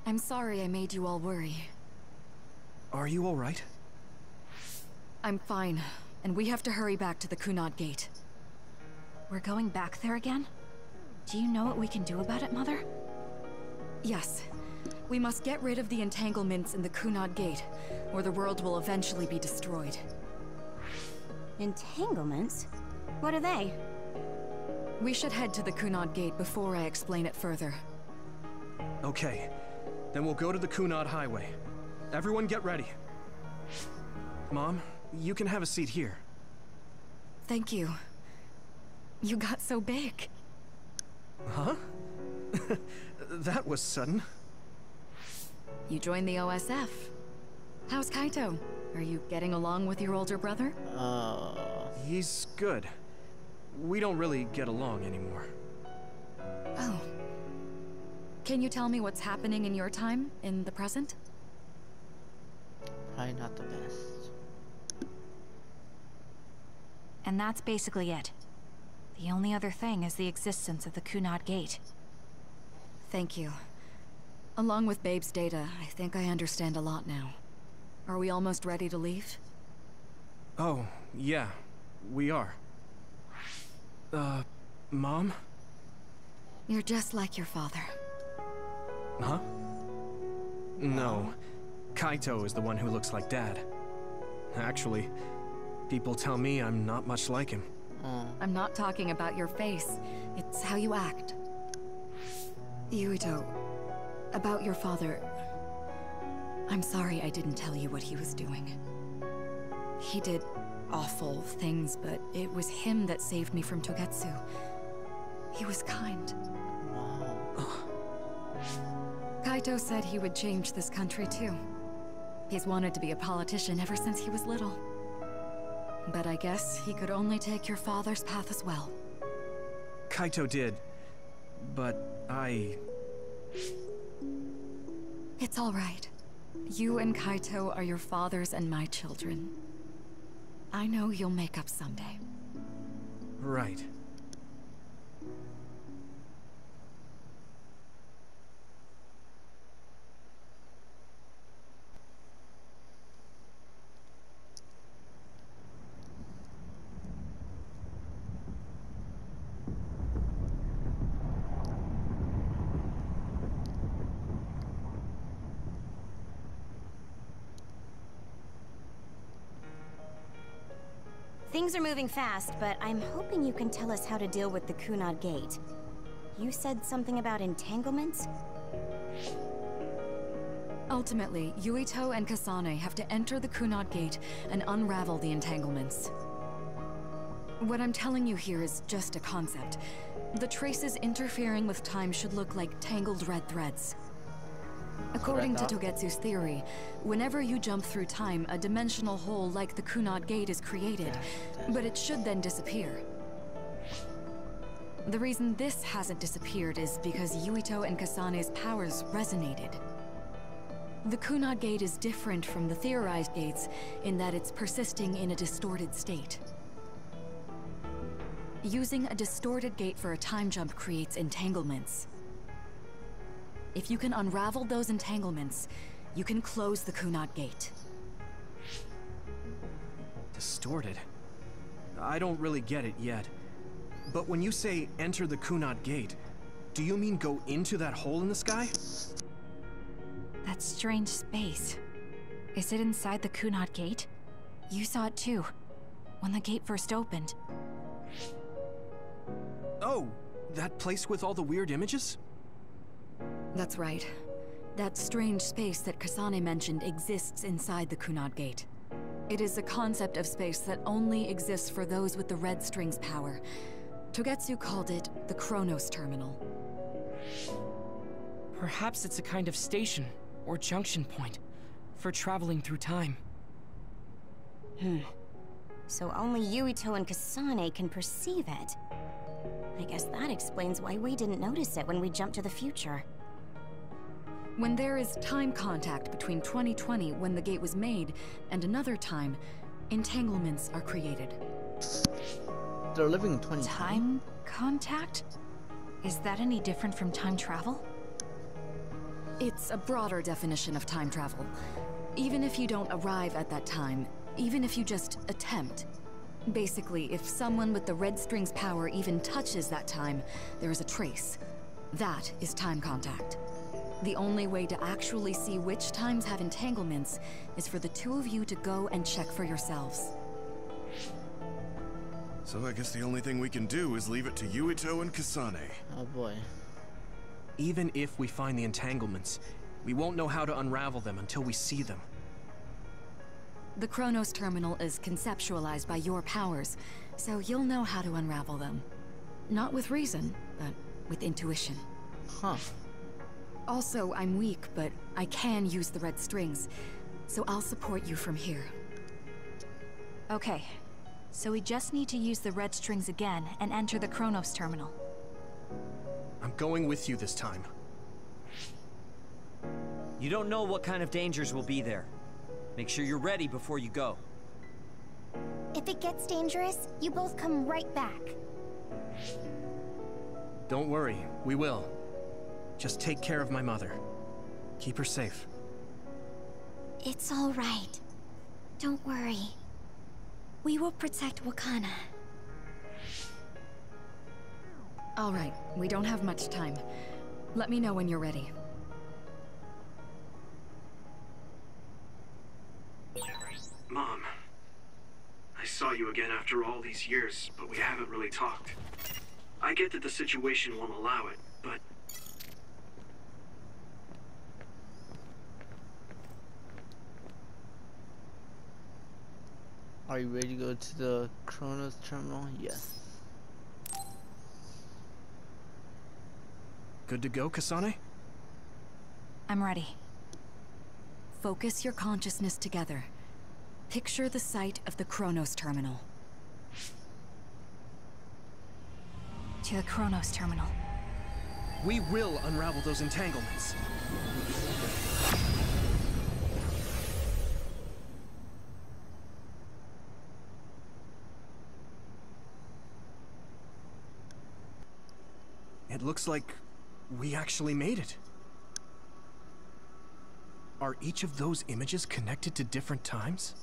I'm sorry I made you all worry. Are you alright? I'm fine, and we have to hurry back to the Kunad Gate. We're going back there again? Do you know what we can do about it, Mother? Yes. We must get rid of the entanglements in the Kunad Gate, or the world will eventually be destroyed. Entanglements? What are they? We should head to the Kunad Gate before I explain it further. Okay. Then we'll go to the Kunad Highway. Everyone get ready. Mom, you can have a seat here. Thank you. You got so big. Huh? That was sudden. You joined the OSF. How's Kaito? Are you getting along with your older brother? He's good. We don't really get along anymore. Oh. Can you tell me what's happening in your time, in the present? Probably not the best. And that's basically it. The only other thing is the existence of the Kunad Gate. Thank you. Along with Babe's data, I think I understand a lot now. Are we almost ready to leave? Oh, yeah. We are. Mom? You're just like your father. Huh? No. Kaito is the one who looks like Dad. Actually, people tell me I'm not much like him. I'm not talking about your face. It's how you act. Yuito, about your father... I'm sorry I didn't tell you what he was doing. He did awful things, but it was him that saved me from Togetsu. He was kind. Kaito said he would change this country too. He's wanted to be a politician ever since he was little. But I guess he could only take your father's path as well. Kaito did, but I... It's all right. You and Kaito are your father's and my children. I know you'll make up someday. Right. Things are moving fast, but I'm hoping you can tell us how to deal with the Kunad Gate. You said something about entanglements? Ultimately, Yuito and Kasane have to enter the Kunad Gate and unravel the entanglements. What I'm telling you here is just a concept. The traces interfering with time should look like tangled red threads. According to Togetsu's theory, whenever you jump through time, a dimensional hole like the Kunad Gate is created, but it should then disappear. The reason this hasn't disappeared is because Yuito and Kasane's powers resonated. The Kunad Gate is different from the theorized gates in that it's persisting in a distorted state. Using a distorted gate for a time jump creates entanglements. If you can unravel those entanglements, you can close the Kunad Gate. Distorted? I don't really get it yet. But when you say enter the Kunad Gate, do you mean go into that hole in the sky? That strange space. Is it inside the Kunad Gate? You saw it too, when the gate first opened. Oh, that place with all the weird images? That's right. That strange space that Kasane mentioned exists inside the Kunad Gate. It is a concept of space that only exists for those with the red string's power. Togetsu called it the Chronos Terminal. Perhaps it's a kind of station, or junction point, for traveling through time. So only Yuito and Kasane can perceive it. I guess that explains why we didn't notice it when we jumped to the future. When there is time contact between 2020, when the gate was made, and another time, entanglements are created. They're living in 2020. Time contact? Is that any different from time travel? It's a broader definition of time travel. Even if you don't arrive at that time, even if you just attempt. Basically, if someone with the red string's power even touches that time, there is a trace. That is time contact. The only way to actually see which times have entanglements is for the two of you to go and check for yourselves. So I guess the only thing we can do is leave it to Yuito and Kasane. Oh boy. Even if we find the entanglements, we won't know how to unravel them until we see them. The Chronos Terminal is conceptualized by your powers, so you'll know how to unravel them. Not with reason, but with intuition. Huh. Also, I'm weak, but I can use the red strings, so I'll support you from here. Okay, so we just need to use the red strings again and enter the Chronos Terminal. I'm going with you this time. You don't know what kind of dangers will be there. Make sure you're ready before you go. If it gets dangerous, you both come right back. Don't worry, we will. Just take care of my mother. Keep her safe. It's all right. Don't worry. We will protect Wakana. All right, we don't have much time. Let me know when you're ready. Mom, I saw you again after all these years, but we haven't really talked. I get that the situation won't allow it, but... Are you ready to go to the Chronos Terminal? Yes. Good to go, Kasane? I'm ready. Focus your consciousness together. Picture the site of the Chronos Terminal. To the Chronos Terminal. We will unravel those entanglements. It looks like we actually made it. Are each of those images connected to different times?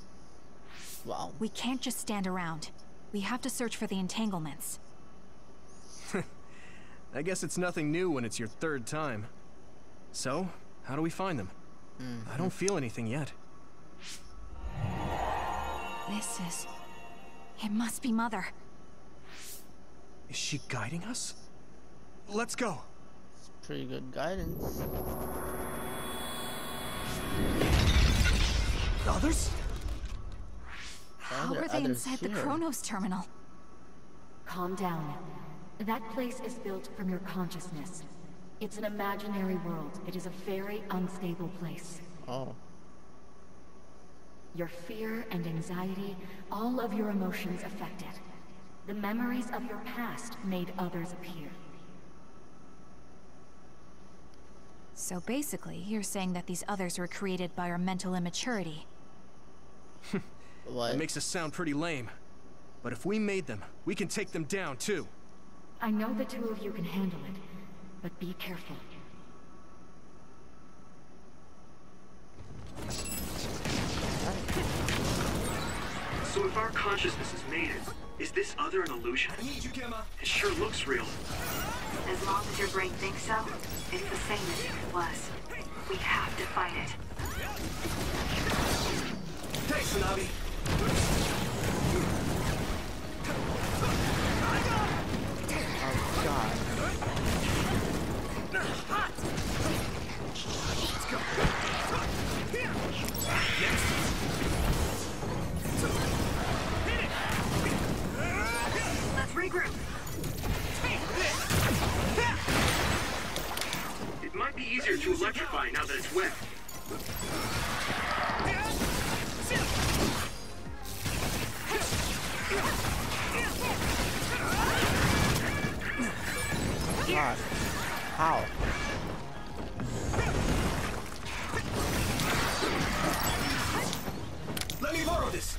Wow. We can't just stand around. We have to search for the entanglements. I guess it's nothing new when it's your third time. So, how do we find them? I don't feel anything yet. This is... It must be Mother. Is she guiding us? Let's go! Pretty good guidance. Others? How there are they others inside the here? Chronos Terminal? Calm down. That place is built from your consciousness. It's an imaginary world. It is a very unstable place. Oh. Your fear and anxiety, all of your emotions affected. The memories of your past made others appear. So basically, you're saying that these others were created by our mental immaturity. What? That makes us sound pretty lame. But if we made them, we can take them down too. I know the two of you can handle it, but be careful. So if our consciousness has made it, is this other an illusion? I need you, Gemma. It sure looks real. As long as your brain thinks so, it's the same as if it was. We have to fight it. Thanks, Hanabi. Oh god. Let's go. Yes. Let's regroup. It might be easier to electrify now that it's wet. God. How? Let me borrow this.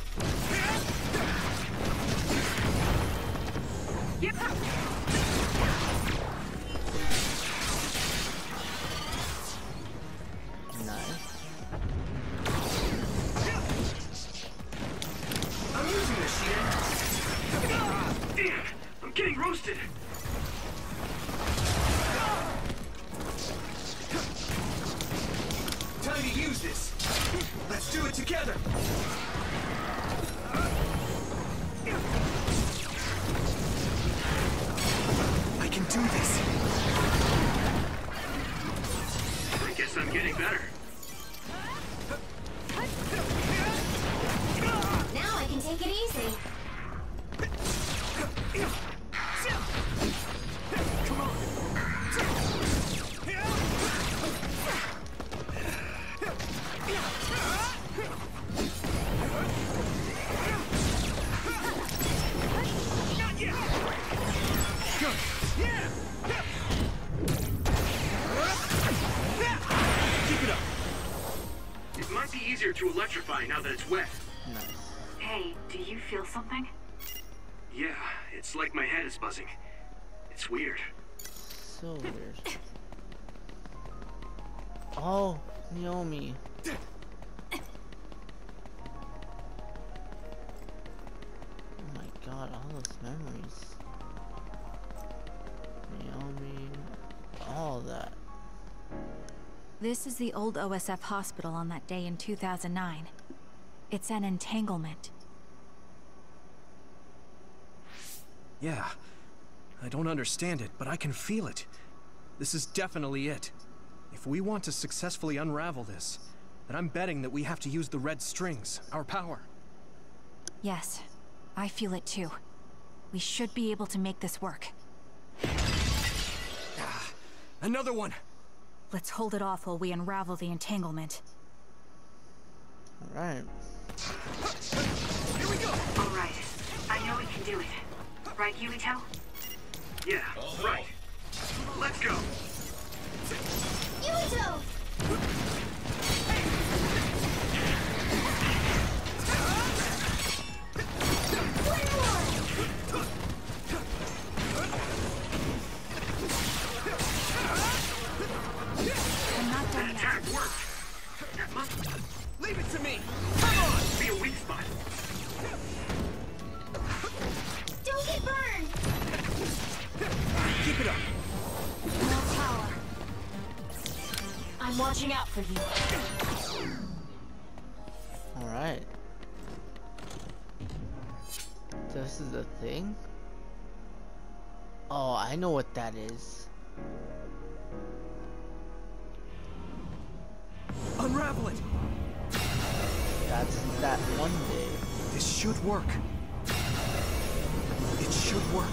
Damn! I'm getting roasted! Time to use this! Let's do it together! I can do this! I guess I'm getting better. Now I can take it easy. Come on! Not yet! Good! Yeah! Keep it up! It might be easier to electrify now that it's wet. Nice. Hey, do you feel something? Yeah, it's like my head is buzzing. It's weird. So weird. Oh, Naomi. Oh my god, all those memories. Naomi, all that. This is the old OSF hospital on that day in 2009. It's an entanglement. Yeah. I don't understand it, but I can feel it. This is definitely it. If we want to successfully unravel this, then I'm betting that we have to use the red strings, our power. Yes, I feel it too. We should be able to make this work. Another one! Let's hold it off while we unravel the entanglement. Alright. Here we go! Alright. I know we can do it. Right, Yuito? Yeah, right. Let's go! Yuito! I'm not done yet. Attack worked! That must... Leave it to me! Come on! Be a weak spot! Don't get burned! Keep it up! More power. I'm watching out for you. Alright. This is a thing? Oh, I know what that is. Unravel it! That's that one day. This should work. It should work.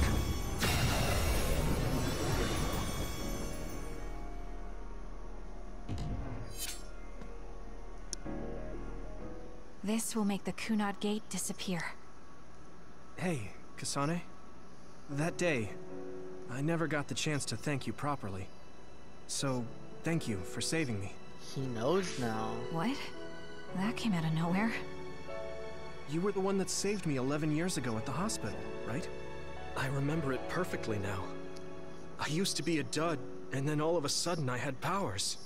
This will make the Kunad Gate disappear. Hey, Kasane. That day, I never got the chance to thank you properly. So, thank you for saving me. He knows now. What? That came out of nowhere. You were the one that saved me 11 years ago at the hospital, right? I remember it perfectly now. I used to be a dud, and then all of a sudden I had powers.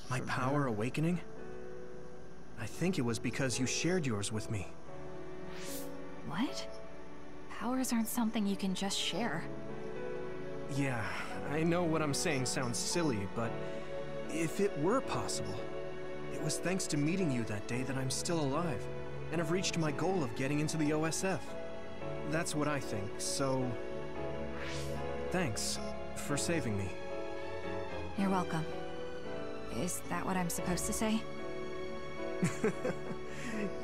My power awakening? I think it was because you shared yours with me. What? Powers aren't something you can just share. Yeah, I know what I'm saying sounds silly, but if it were possible, it was thanks to meeting you that day that I'm still alive, and have reached my goal of getting into the OSF. That's what I think, so... thanks for saving me. You're welcome. Is that what I'm supposed to say?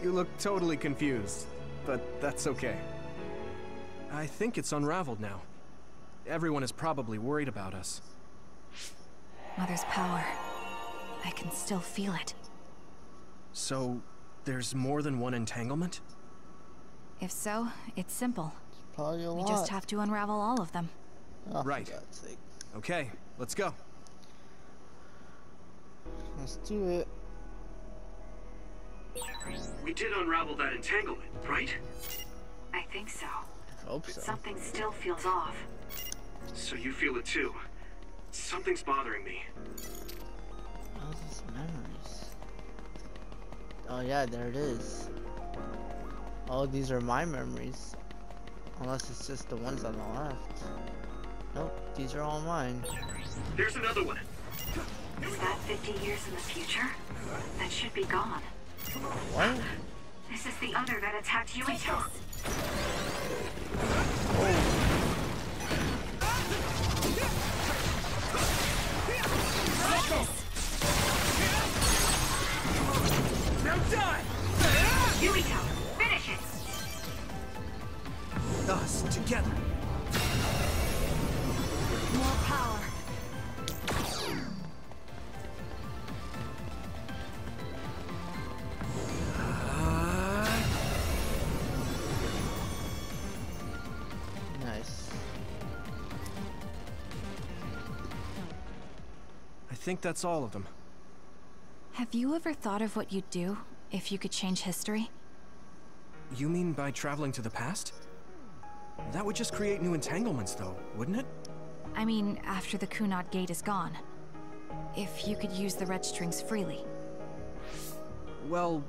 You look totally confused, but that's okay. I think it's unraveled now. Everyone is probably worried about us. Mother's power. I can still feel it. So, there's more than one entanglement? If so, it's simple. Probably a lot. We just have to unravel all of them. Oh, right. for God's sake. Okay, let's go. Let's do it. We did unravel that entanglement, right? I think so. I hope so. Something still feels off. So you feel it too. Something's bothering me. All these memories. Oh yeah, there it is. Oh, these are my memories. Unless it's just the ones on the left. Nope, these are all mine. Here's another one. Is that 50 years in the future? That should be gone. What? This is the other that attacked Yuito. Now die! Yuito, finish it! Us together. More power. Nice. I think that's all of them. Have you ever thought of what you'd do if you could change history? You mean by traveling to the past? That would just create new entanglements, though, wouldn't it? I mean, after the Kunad Gate is gone. If you could use the red strings freely. Well,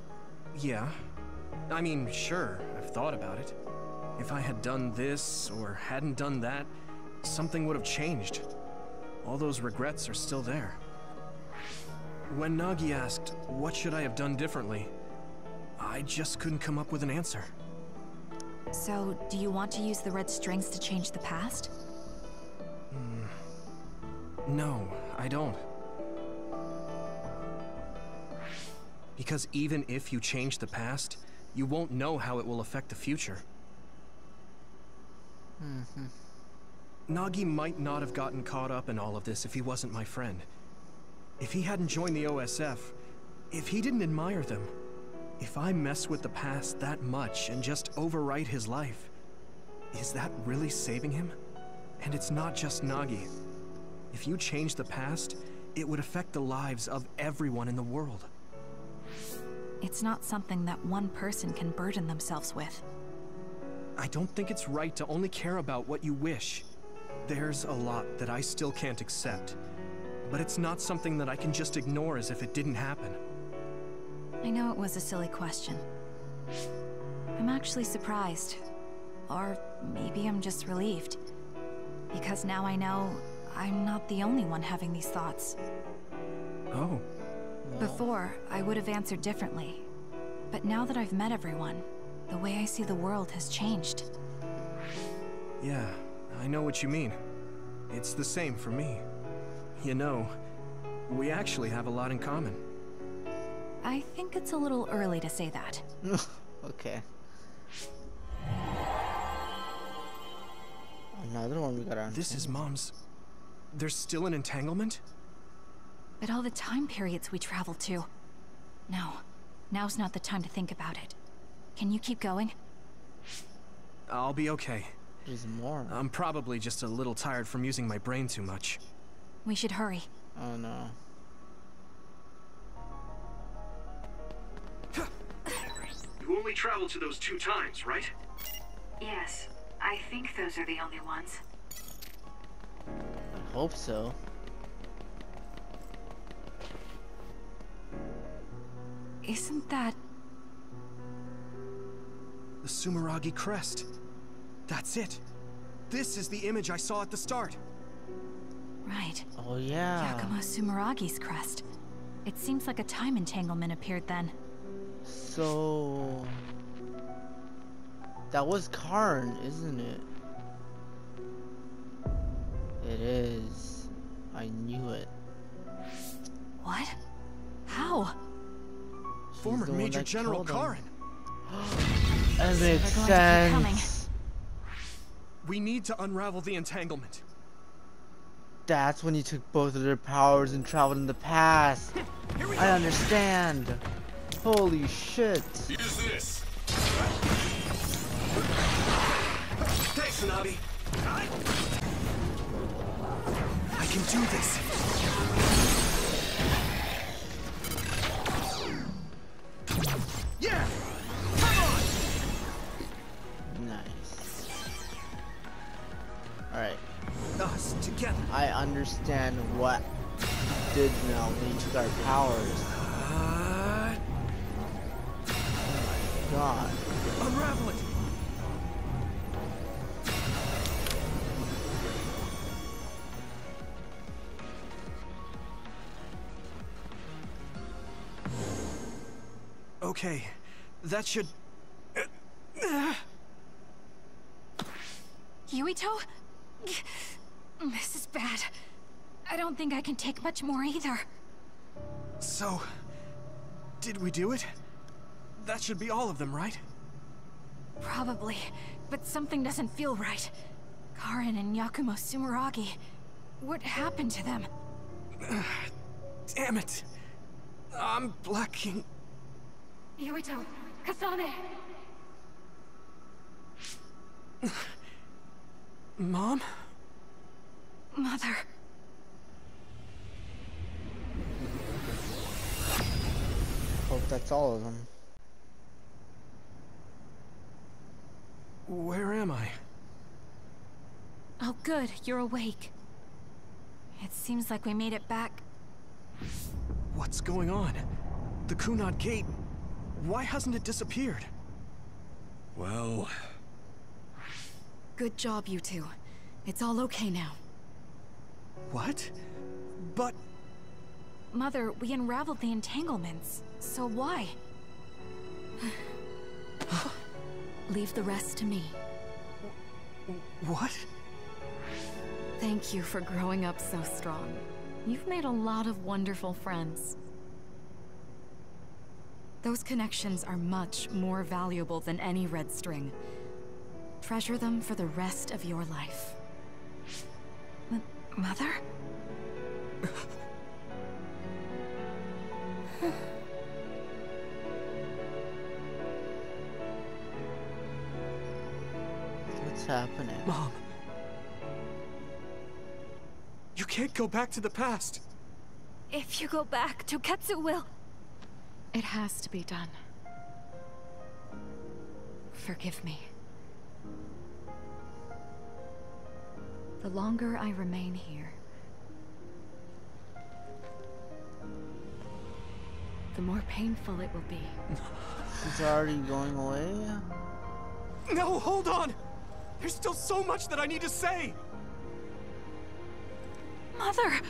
yeah. I mean, sure, I've thought about it. If I had done this, or hadn't done that, something would have changed. All those regrets are still there. When Nagi asked, what should I have done differently, I just couldn't come up with an answer. So, do you want to use the red strings to change the past? No, I don't. Because even if you change the past, you won't know how it will affect the future. Nagi might not have gotten caught up in all of this if he wasn't my friend. If he hadn't joined the OSF, if he didn't admire them, if I mess with the past that much and just overwrite his life, is that really saving him? And it's not just Nagi. If you change the past, it would affect the lives of everyone in the world. It's not something that one person can burden themselves with. I don't think it's right to only care about what you wish. There's a lot that I still can't accept, but it's not something that I can just ignore as if it didn't happen. I know it was a silly question. I'm actually surprised. Or maybe I'm just relieved. Because now I know I'm not the only one having these thoughts. Oh. Before, I would have answered differently. But now that I've met everyone, the way I see the world has changed. Yeah, I know what you mean. It's the same for me. You know, we actually have a lot in common. I think it's a little early to say that. Okay. Another one we got on. This is Mom's. There's still an entanglement? But all the time periods we traveled to. No, now's not the time to think about it. Can you keep going? I'll be okay. There's more. I'm probably just a little tired from using my brain too much. We should hurry. Oh no. You only traveled to those 2 times, right? Yes, I think those are the only ones. I hope so. Isn't that... The Sumeragi crest. That's it. This is the image I saw at the start. Right. Oh yeah. Yakumo Sumeragi's crest. It seems like a time entanglement appeared then. So... That was Karn, isn't it? It is. I knew it. What? How? Former Major General Karn. That makes They're going to keep sense. We need to unravel the entanglement. That's when you took both of their powers and traveled in the past. I understand. Holy shit. Use this. Thanks, Hanabi. I can do this. Yeah! Come on! Nice. Alright. Us together. I understand what he did now when he took our powers. Oh my god. Unravel it. Okay, that should... Yuito? This is bad. I don't think I can take much more either. So... did we do it? That should be all of them, right? Probably, but something doesn't feel right. Karin and Yakumo Sumeragi. What happened to them? Damn it! I'm blacking... Yuito! Kasane! Mom? Mother... Hope that's all of them. Where am I? Oh good, you're awake. It seems like we made it back. What's going on? The Kunad Gate... why hasn't it disappeared? Well... Good job, you two. It's all okay now. What? But... Mother, we unraveled the entanglements. So why? Leave the rest to me. What? Thank you for growing up so strong. You've made a lot of wonderful friends. Those connections are much more valuable than any red string. Treasure them for the rest of your life. Mother? What's happening? Mom. You can't go back to the past. If you go back, Toketsu will... It has to be done. Forgive me. The longer I remain here, the more painful it will be. She's already going away? No, hold on! There's still so much that I need to say! Mother!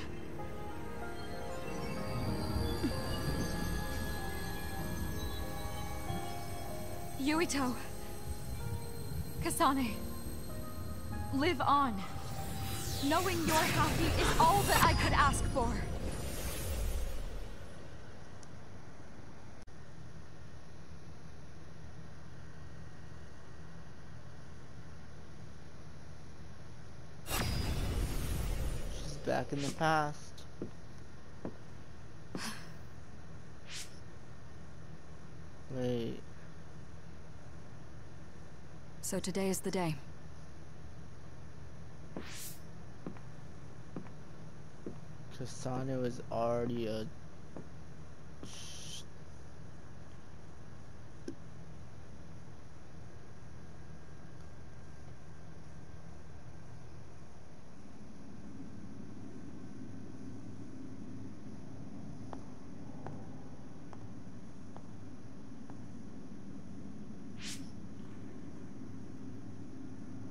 Yuito. Kasane. Live on. Knowing you're happy is all that I could ask for. She's back in the past. Wait. So today is the day. Kasane was already a...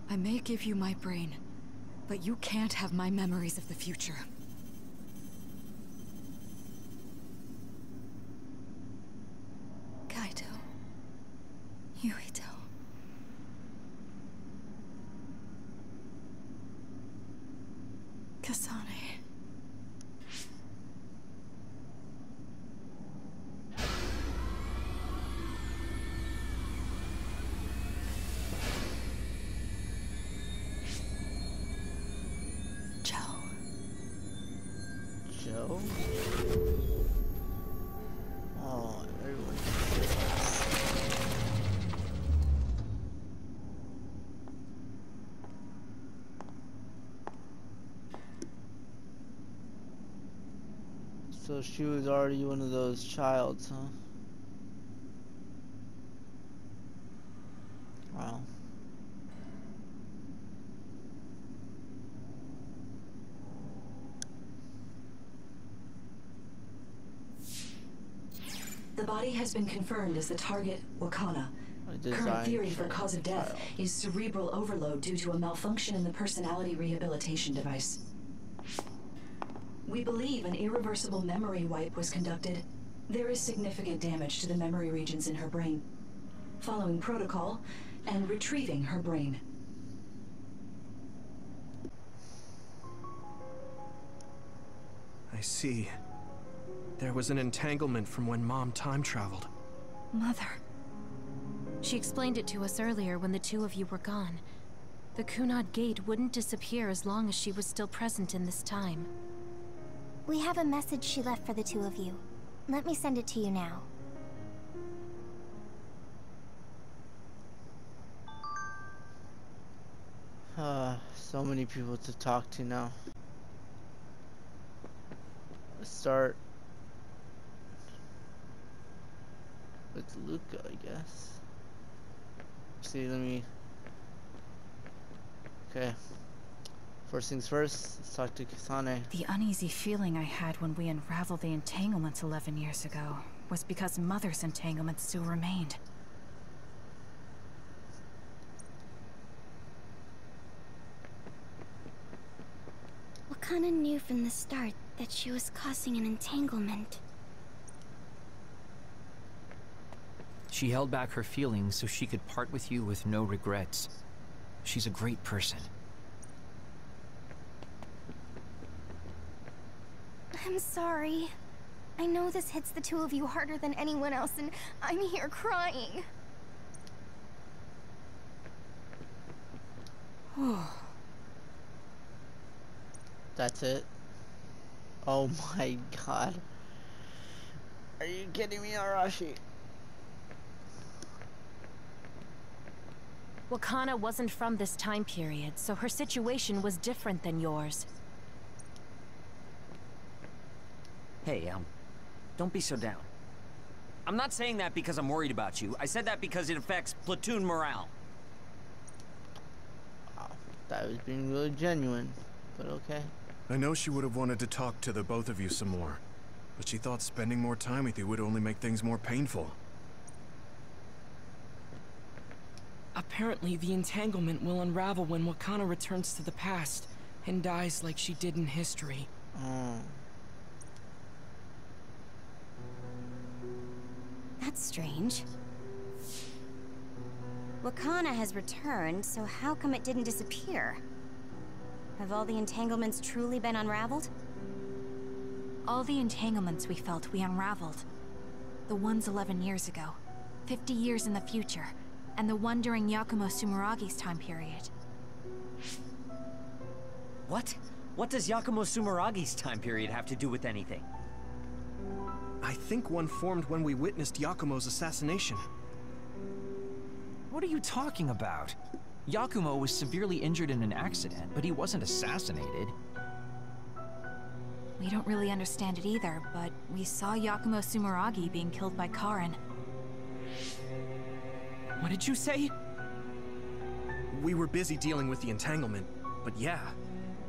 I may give you my brain, but you can't have my memories of the future. Kaito. Yuito. Kasane. Joe? Oh, everyone. So she was already one of those childs, huh? Wow. The body has been confirmed as the target, Wakana. Current theory for cause of death is cerebral overload due to a malfunction in the personality rehabilitation device. We believe an irreversible memory wipe was conducted. There is significant damage to the memory regions in her brain. Following protocol and retrieving her brain. I see. There was an entanglement from when Mom time traveled. Mother. She explained it to us earlier when the two of you were gone. The Kunad Gate wouldn't disappear as long as she was still present in this time. We have a message she left for the two of you. Let me send it to you now. So many people to talk to now. Let's start with Luca, I guess. See, let me... Okay. First things first, let's talk to Kasane. The uneasy feeling I had when we unraveled the entanglements 11 years ago was because Mother's entanglements still remained. Wakana knew from the start that she was causing an entanglement. She held back her feelings so she could part with you with no regrets. She's a great person. I'm sorry. I know this hits the two of you harder than anyone else, and I'm here crying. That's it? Oh my god. Are you kidding me, Arashi? Wakana wasn't from this time period, so her situation was different than yours. Hey, don't be so down. I'm not saying that because I'm worried about you. I said that because it affects platoon morale. Wow, that was being really genuine, but okay. I know she would have wanted to talk to the both of you some more, but she thought spending more time with you would only make things more painful. Apparently, the entanglement will unravel when Wakana returns to the past and dies like she did in history. That's strange. Wakana has returned, so how come it didn't disappear? Have all the entanglements truly been unraveled? All the entanglements we felt we unraveled. The ones 11 years ago, 50 years in the future, and the one during Yakumo Sumeragi's time period. What? What does Yakumo Sumeragi's time period have to do with anything? I think one formed when we witnessed Yakumo's assassination. What are you talking about? Yakumo was severely injured in an accident, but he wasn't assassinated. We don't really understand it either, but we saw Yakumo Sumeragi being killed by Karin. What did you say? We were busy dealing with the entanglement, but yeah,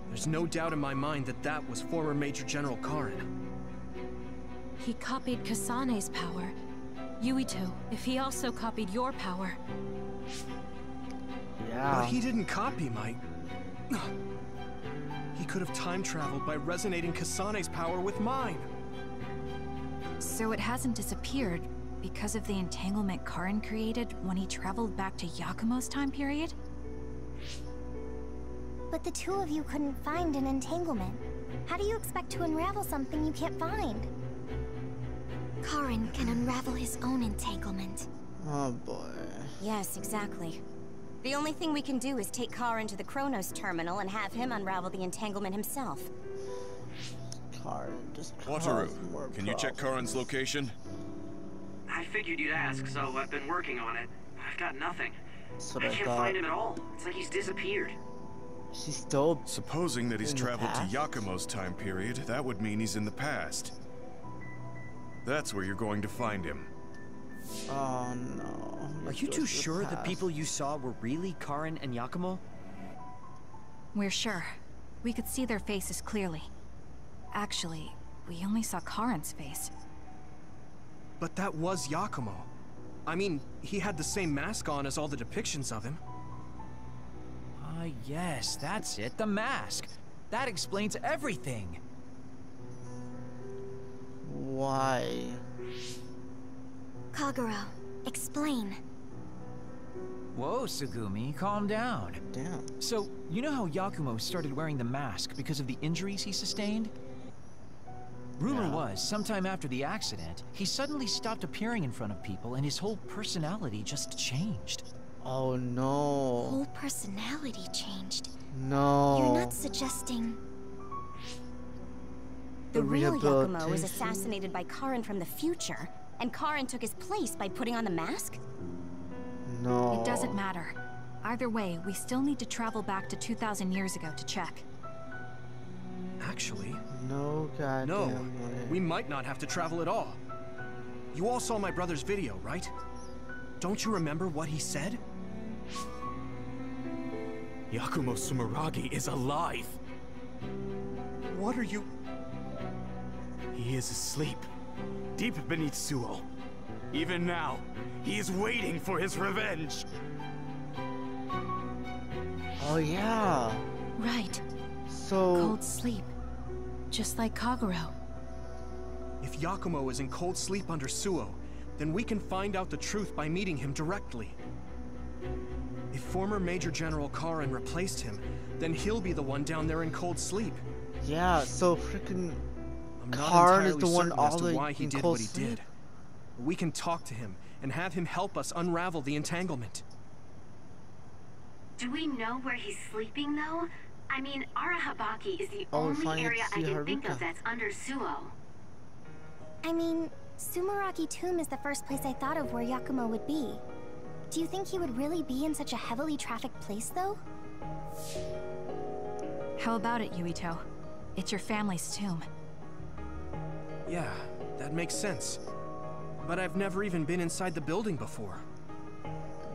there's no doubt in my mind that that was former Major General Karin. He copied Kasane's power. Yuito, if he also copied your power. Yeah. But he didn't copy my... He could have time traveled by resonating Kasane's power with mine. So it hasn't disappeared because of the entanglement Karin created when he traveled back to Yakumo's time period? But the two of you couldn't find an entanglement. How do you expect to unravel something you can't find? Karin can unravel his own entanglement. Oh boy. Yes, exactly. The only thing we can do is take Karin to the Chronos terminal and have him unravel the entanglement himself. Karin just Wataru, can you check Karin's location? I figured you'd ask, so I've been working on it. I've got nothing. I can't find him at all. It's like he's disappeared. She's still... Supposing that he's traveled to Yakumo's time period, that would mean he's in the past. That's where you're going to find him. Oh no. Are you too sure the people you saw were really Karin and Yakumo? We're sure. We could see their faces clearly. Actually, we only saw Karin's face. But that was Yakumo. I mean, he had the same mask on as all the depictions of him. Yes, that's it, the mask. That explains everything. Why? Kagero, explain. Whoa, Tsugumi, calm down. Damn. So, you know how Yakumo started wearing the mask because of the injuries he sustained? Rumor was, sometime after the accident, he suddenly stopped appearing in front of people and his whole personality just changed. Oh no. Whole personality changed. No. You're not suggesting... The real Yakumo was assassinated by Karin from the future, and Karin took his place by putting on the mask? No. It doesn't matter. Either way, we still need to travel back to 2,000 years ago to check. Actually... No goddamn way. We might not have to travel at all. You all saw my brother's video, right? Don't you remember what he said? Yakumo Sumeragi is alive! What are you... He is asleep, deep beneath Suo. Even now, he is waiting for his revenge! Oh yeah. Right. So... Cold sleep. Just like Kagero. If Yakumo is in cold sleep under Suo, then we can find out the truth by meeting him directly. If former Major General Karin replaced him, then he'll be the one down there in cold sleep. Yeah, so freaking I'm not Karin is entirely the one certain as all to the why he did what he did. We can talk to him and have him help us unravel the entanglement. Do we know where he's sleeping, though? I mean, Arahabaki is the Oh, only area I can think Haruka. of that's under Suo. I mean, Sumeragi Tomb is the first place I thought of where Yakumo would be. Do you think he would really be in such a heavily trafficked place, though? How about it, Yuito? It's your family's tomb. Yeah, that makes sense. But I've never even been inside the building before.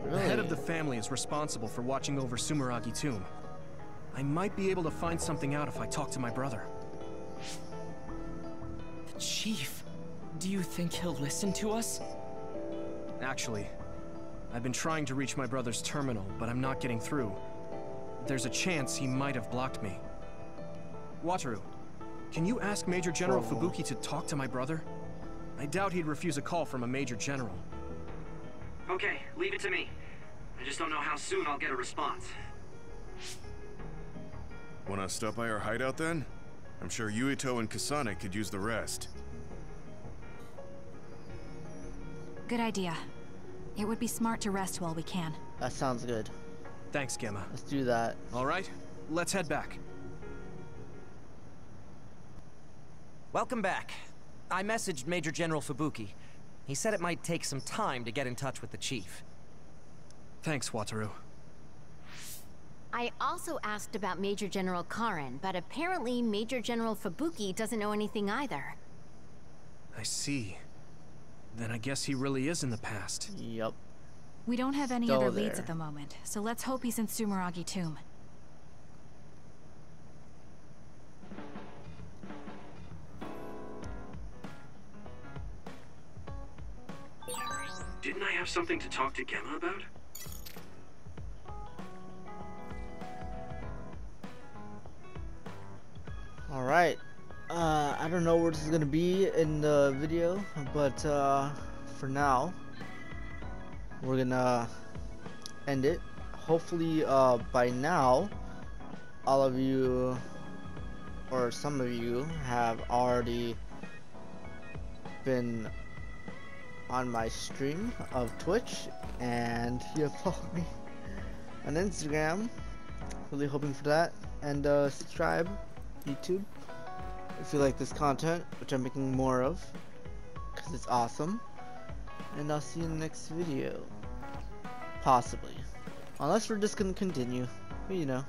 Really? The head of the family is responsible for watching over Sumeragi Tomb. I might be able to find something out if I talk to my brother. The Chief. Do you think he'll listen to us? Actually, I've been trying to reach my brother's terminal, but I'm not getting through. There's a chance he might have blocked me. Wataru, can you ask Major General Fubuki to talk to my brother? I doubt he'd refuse a call from a Major General. Okay, leave it to me. I just don't know how soon I'll get a response. Wanna stop by our hideout then? I'm sure Yuito and Kasane could use the rest. Good idea. It would be smart to rest while we can. That sounds good. Thanks, Gemma. Let's do that. All right, let's head back. Welcome back. I messaged Major General Fubuki. He said it might take some time to get in touch with the Chief. Thanks, Wataru. I also asked about Major General Karin, but apparently Major General Fubuki doesn't know anything either. I see. Then I guess he really is in the past. Yep. We don't have any Still other leads there. at the moment, so let's hope he's in Sumeragi Tomb. Didn't I have something to talk to Gemma about? Alright. I don't know where this is gonna be in the video, but for now we're gonna end it. Hopefully by now all of you, or some of you, have already been on my stream of Twitch, and you have followed me on Instagram. Really hoping for that. And subscribe YouTube if you like this content, which I'm making more of because it's awesome. And I'll see you in the next video, possibly, unless we're just gonna continue, but you know.